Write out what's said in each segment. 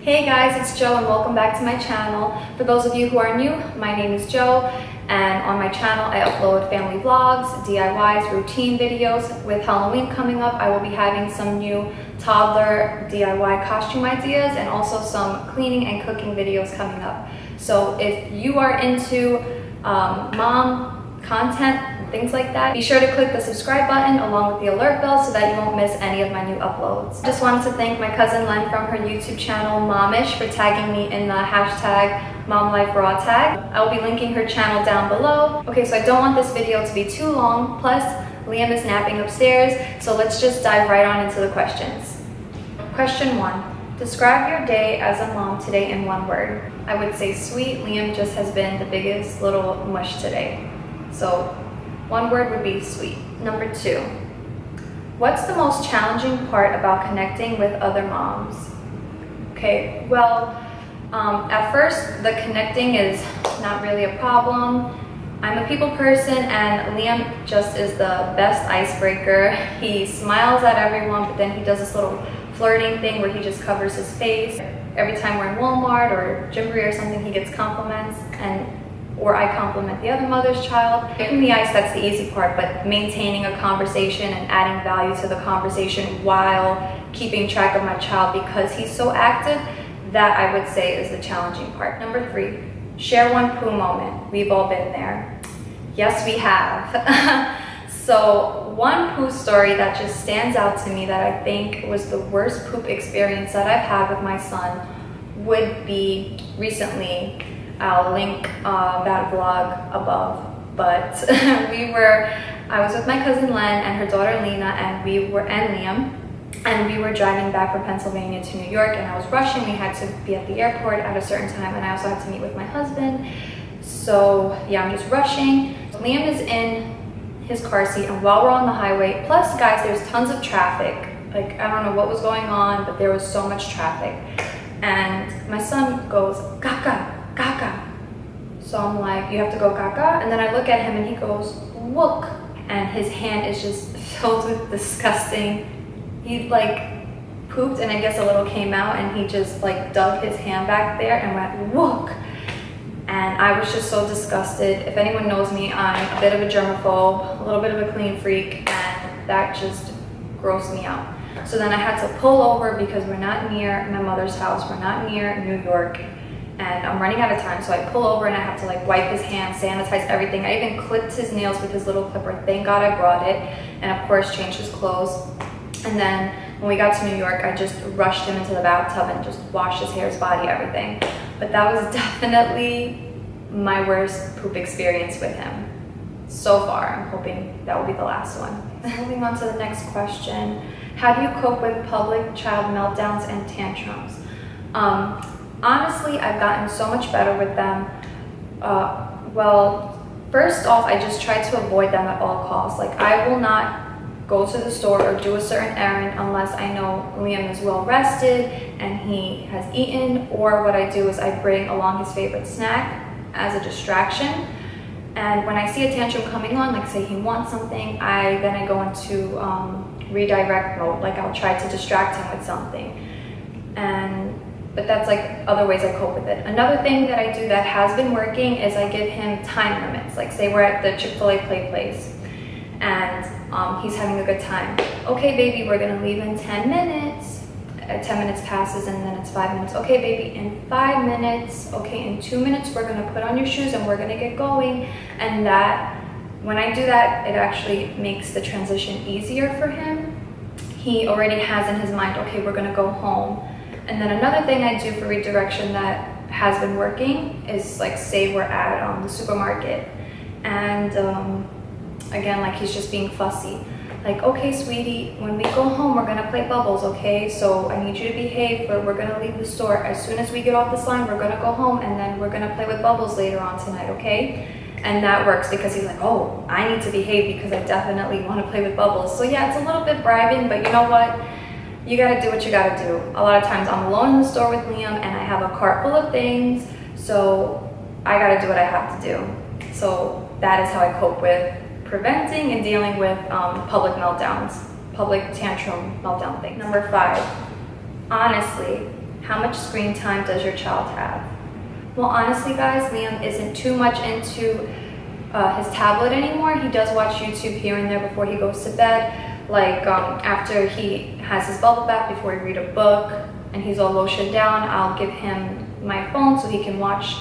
Hey guys, it's Jo and welcome back to my channel. For those of you who are new, my name is Jo, and on my channel I upload family vlogs, DIYs, routine videos. With Halloween coming up, I will be having some new toddler DIY costume ideas and also some cleaning and cooking videos coming up. So if you are into mom content, things like that, be sure to click the subscribe button along with the alert bell so that you won't miss any of my new uploads. Just wanted to thank my cousin Len from her YouTube channel Momish for tagging me in the hashtag Momlife raw tag. I will be linking her channel down below. Okay, so I don't want this video to be too long, plus Liam is napping upstairs, so let's just dive right on into the questions. Question 1. Describe your day as a mom today in one word. I would say sweet. Liam just has been the biggest little mush today. So one word would be sweet. Number 2, what's the most challenging part about connecting with other moms? Okay, well, at first the connecting is not really a problem. I'm a people person and Liam just is the best icebreaker. He smiles at everyone, but then he does this little flirting thing where he just covers his face. Every time we're in Walmart or Gymboree or something, he gets compliments, or I compliment the other mother's child. Breaking the ice, that's the easy part, but maintaining a conversation and adding value to the conversation while keeping track of my child because he's so active, that I would say is the challenging part. Number 3, share one poo moment. We've all been there. Yes, we have. So one poo story that just stands out to me that I think was the worst poop experience that I've had with my son would be recently. I'll link that vlog above, but I was with my cousin Len and her daughter Lena and Liam, and we were driving back from Pennsylvania to New York, and I was rushing. We had to be at the airport at a certain time, and I also had to meet with my husband. So yeah, I'm just rushing. Liam is in his car seat, and while we're on the highway, plus guys, there's tons of traffic. Like, I don't know what was going on, but there was so much traffic. And my son goes, "Gaga, gaga." So I'm like, "You have to go gaga?" And then I look at him and he goes, "Look." And his hand is just filled with disgusting. He like pooped and I guess a little came out, and he just like dug his hand back there and went, "Look." And I was just so disgusted. If anyone knows me, I'm a bit of a germaphobe, a little bit of a clean freak, and that just grossed me out. So then I had to pull over because we're not near my mother's house, we're not near New York, and I'm running out of time. So I pull over and I have to like wipe his hands, sanitize everything. I even clipped his nails with his little clipper. Thank God I brought it. And of course changed his clothes. And then when we got to New York, I just rushed him into the bathtub and just washed his hair, his body, everything. But that was definitely my worst poop experience with him so far. I'm hoping that will be the last one. Moving on to the next question. How do you cope with public child meltdowns and tantrums? Honestly, I've gotten so much better with them. Well, first off, I just try to avoid them at all costs. Like, I will not go to the store or do a certain errand unless I know Liam is well rested and he has eaten, or what I do is I bring along his favorite snack as a distraction. And when I see a tantrum coming on, like say he wants something, then I go into redirect mode. Like, I'll try to distract him with something. But that's like other ways I cope with it. Another thing that I do that has been working is I give him time limits. Like, say we're at the Chick-fil-A play place and he's having a good time. "Okay, baby, we're gonna leave in 10 minutes. 10 minutes passes and then it's 5 minutes. "Okay, baby, in 5 minutes. Okay, in 2 minutes, we're gonna put on your shoes and we're gonna get going." And that, when I do that, it actually makes the transition easier for him. He already has in his mind, okay, we're gonna go home. And then another thing I do for redirection that has been working is, like, say we're at the supermarket and again, like, he's just being fussy. Like, "Okay, sweetie, when we go home, we're gonna play bubbles, okay? So I need you to behave, but we're gonna leave the store. As soon as we get off this line, we're gonna go home and then we're gonna play with bubbles later on tonight, okay?" And that works because he's like, "Oh, I need to behave because I definitely want to play with bubbles." So yeah, it's a little bit bribing, but you know what? You gotta do what you gotta do. A lot of times I'm alone in the store with Liam and I have a cart full of things, so I gotta do what I have to do. So that is how I cope with preventing and dealing with public meltdowns, public tantrum meltdown things. Number 5, honestly, How much screen time does your child have? Well, honestly guys, Liam isn't too much into his tablet anymore. He does watch YouTube here and there before he goes to bed. Like after he has his bubble bath, before he read a book and he's all lotioned down, I'll give him my phone so he can watch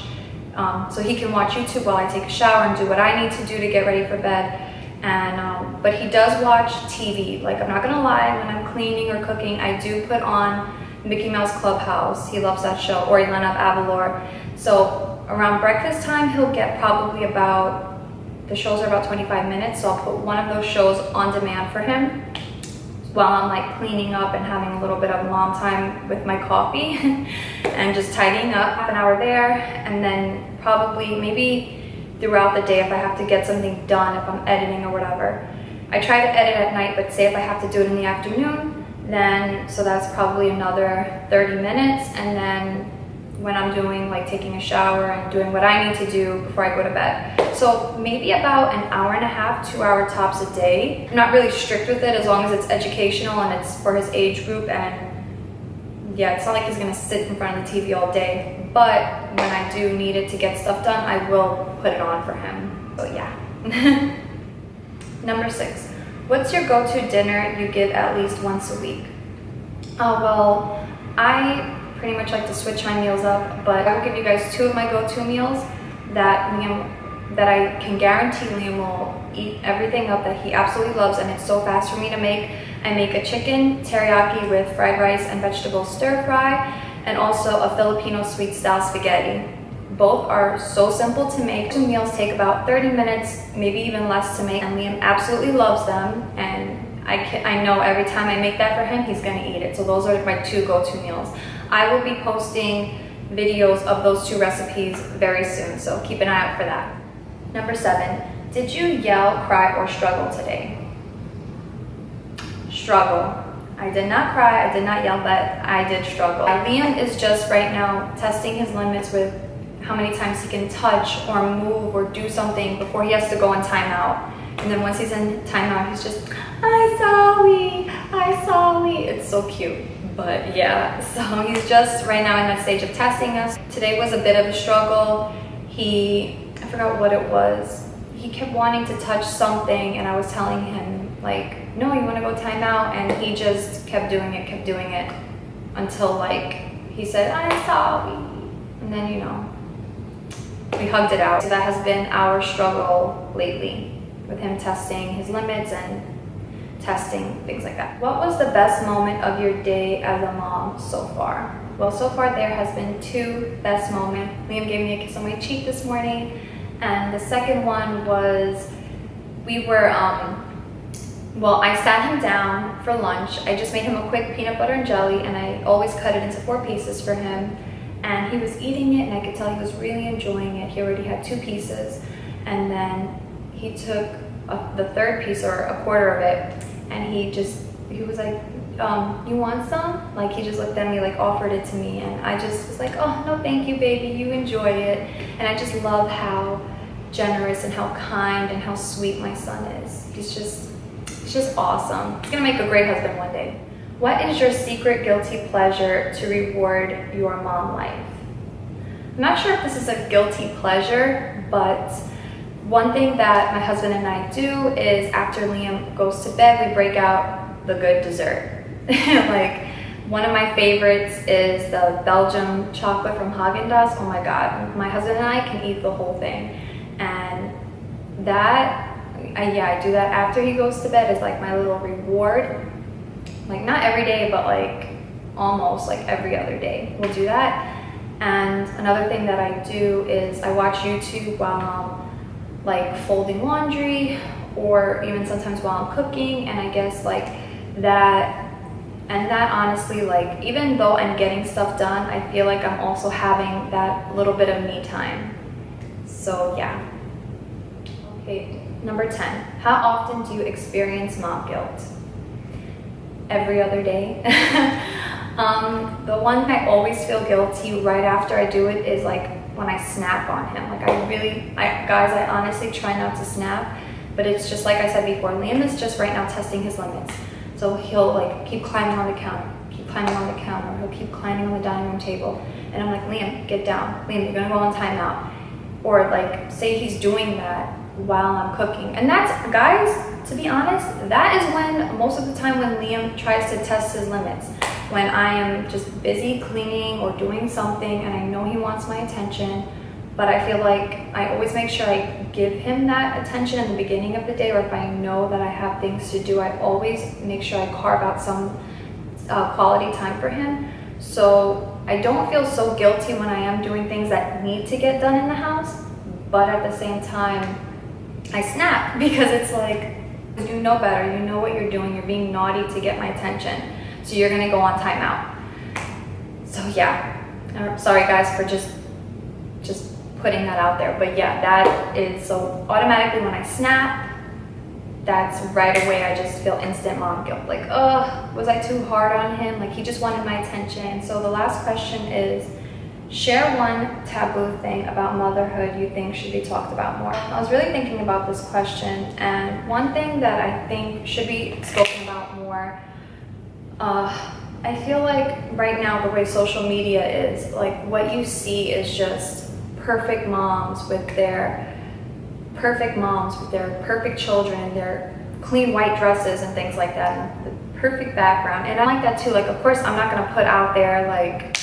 YouTube while I take a shower and do what I need to do to get ready for bed. And but he does watch TV. Like, I'm not gonna lie, when I'm cleaning or cooking, I do put on Mickey Mouse Clubhouse. He loves that show, or Elena of Avalor. So around breakfast time, he'll get probably about, the shows are about 25 minutes, so I'll put one of those shows on demand for him while I'm like cleaning up and having a little bit of mom time with my coffee and just tidying up. Half an hour there, and then probably maybe throughout the day if I have to get something done, if I'm editing or whatever. I try to edit at night, but say if I have to do it in the afternoon, then so that's probably another 30 minutes. And then when I'm doing like taking a shower and doing what I need to do before I go to bed. So maybe about an hour and a half, 2 hour tops a day. I'm not really strict with it as long as it's educational and it's for his age group. And yeah, it's not like he's gonna sit in front of the TV all day. But when I do need it to get stuff done, I will put it on for him. So yeah. Number 6, what's your go-to dinner you give at least once a week? Oh, well, I pretty much like to switch my meals up, but I will give you guys 2 of my go-to meals that I can guarantee Liam will eat everything up, that he absolutely loves, and it's so fast for me to make. I make a chicken teriyaki with fried rice and vegetable stir fry, and also a Filipino sweet style spaghetti. Both are so simple to make. 2 meals take about 30 minutes, maybe even less to make, and Liam absolutely loves them, and I know every time I make that for him, he's gonna eat it. So those are my 2 go-to meals. I will be posting videos of those 2 recipes very soon, so keep an eye out for that. Number 7, did you yell, cry, or struggle today? Struggle. I did not cry, I did not yell, but I did struggle. Liam is just right now testing his limits with how many times he can touch or move or do something before he has to go in timeout. And then once he's in timeout, he's just, I'm sorry. It's so cute. But yeah, so he's just right now in that stage of testing us. Today was a bit of a struggle. I forgot what it was. He kept wanting to touch something and I was telling him like, no, you want to go time out, and he just kept doing it until like he said, I'm sorry, and then we hugged it out. So that has been our struggle lately, with him testing his limits and testing things like that. What was the best moment of your day as a mom so far? Well, so far there has been 2 best moments. Liam gave me a kiss on my cheek this morning, and the second one was we were well, I sat him down for lunch. I just made him a quick peanut butter and jelly, and I always cut it into 4 pieces for him. And he was eating it, and I could tell he was really enjoying it. He already had 2 pieces. And then he took the 3rd piece, or a quarter of it, and he was like, you want some? Like, he just looked at me, like offered it to me. And I just was like, oh, no, thank you, baby. You enjoy it. And I just love how generous and how kind and how sweet my son is. He's just awesome. He's gonna make a great husband one day. What is your secret guilty pleasure to reward your mom life? I'm not sure if this is a guilty pleasure, but one thing that my husband and I do is after Liam goes to bed, we break out the good dessert. Like, one of my favorites is the Belgium chocolate from Haagen-Dazs. Oh my God, my husband and I can eat the whole thing. And that, I do that after he goes to bed as like my little reward. Like, not every day, but like almost like every other day we'll do that. And another thing that I do is I watch YouTube while I'm like folding laundry, or even sometimes while I'm cooking. And I guess like that honestly, like, even though I'm getting stuff done, I feel like I'm also having that little bit of me time. So yeah. Okay, number 10. How often do you experience mom guilt? Every other day. The one I always feel guilty right after I do it is like when I snap on him. Like, guys, I honestly try not to snap, but it's just like I said before, Liam is just right now testing his limits. So he'll like keep climbing on the counter, keep climbing on the counter. He'll keep climbing on the dining room table. And I'm like, Liam, get down. Liam, you're gonna go on timeout. Or like, say he's doing that while I'm cooking. And that's, guys, to be honest, that is when, most of the time when Liam tries to test his limits. When I am just busy cleaning or doing something and I know he wants my attention, but I feel like I always make sure I give him that attention in the beginning of the day, or if I know that I have things to do, I always make sure I carve out some quality time for him. So I don't feel so guilty when I am doing things that need to get done in the house, but at the same time, I snap because it's like, you know better, you know what you're doing, you're being naughty to get my attention, so you're gonna go on timeout. So yeah, I'm sorry guys for just putting that out there, but yeah, that is, so automatically when I snap, that's right away I just feel instant mom guilt, like, was I too hard on him? Like, he just wanted my attention. So the last question is, share one taboo thing about motherhood you think should be talked about more. I was really thinking about this question, and one thing that I think should be spoken about more, I feel like right now the way social media is, like what you see is just perfect moms with their perfect children, their clean white dresses and things like that, and the perfect background. And I like that too. Like, of course, I'm not gonna put out there like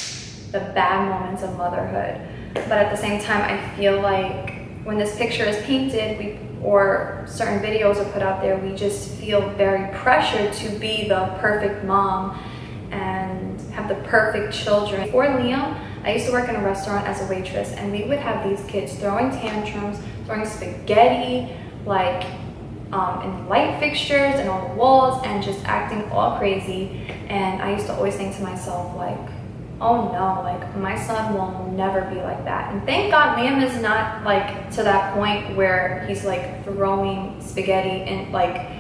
the bad moments of motherhood, but at the same time, I feel like when this picture is painted, or certain videos are put out there, we just feel very pressured to be the perfect mom and have the perfect children. Before Liam, I used to work in a restaurant as a waitress, and we would have these kids throwing tantrums, throwing spaghetti, like in light fixtures and on the walls, and just acting all crazy. And I used to always think to myself, like, oh no, like my son will never be like that. And thank God Liam is not like to that point where he's like throwing spaghetti in like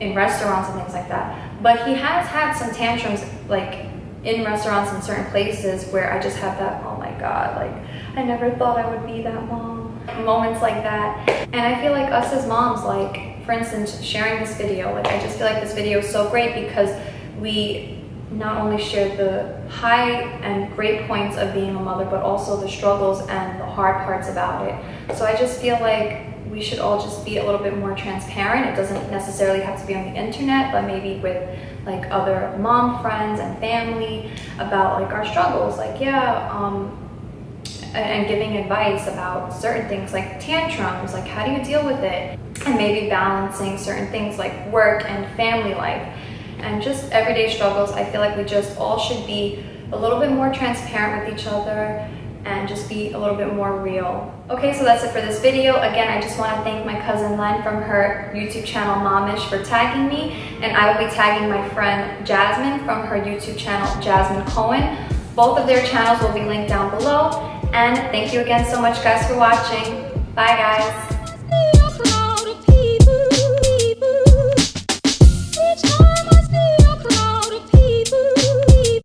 in restaurants and things like that. But he has had some tantrums like in restaurants in certain places where I just have that, oh my God, like I never thought I would be that mom. Moments like that. And I feel like us as moms, like for instance, sharing this video, like I just feel like this video is so great because we not only share the high and great points of being a mother, but also the struggles and the hard parts about it. So I just feel like we should all just be a little bit more transparent. It doesn't necessarily have to be on the internet, but maybe with like other mom friends and family about like our struggles, like and giving advice about certain things like tantrums, like how do you deal with it, and maybe balancing certain things like work and family life and just everyday struggles. I feel like we just all should be a little bit more transparent with each other and just be a little bit more real. Okay, so that's it for this video. Again, I just want to thank my cousin Len from her YouTube channel Momish for tagging me, and I will be tagging my friend Jazmin from her YouTube channel Jazmin Cohen. Both of their channels will be linked down below. And thank you again so much guys for watching. Bye guys.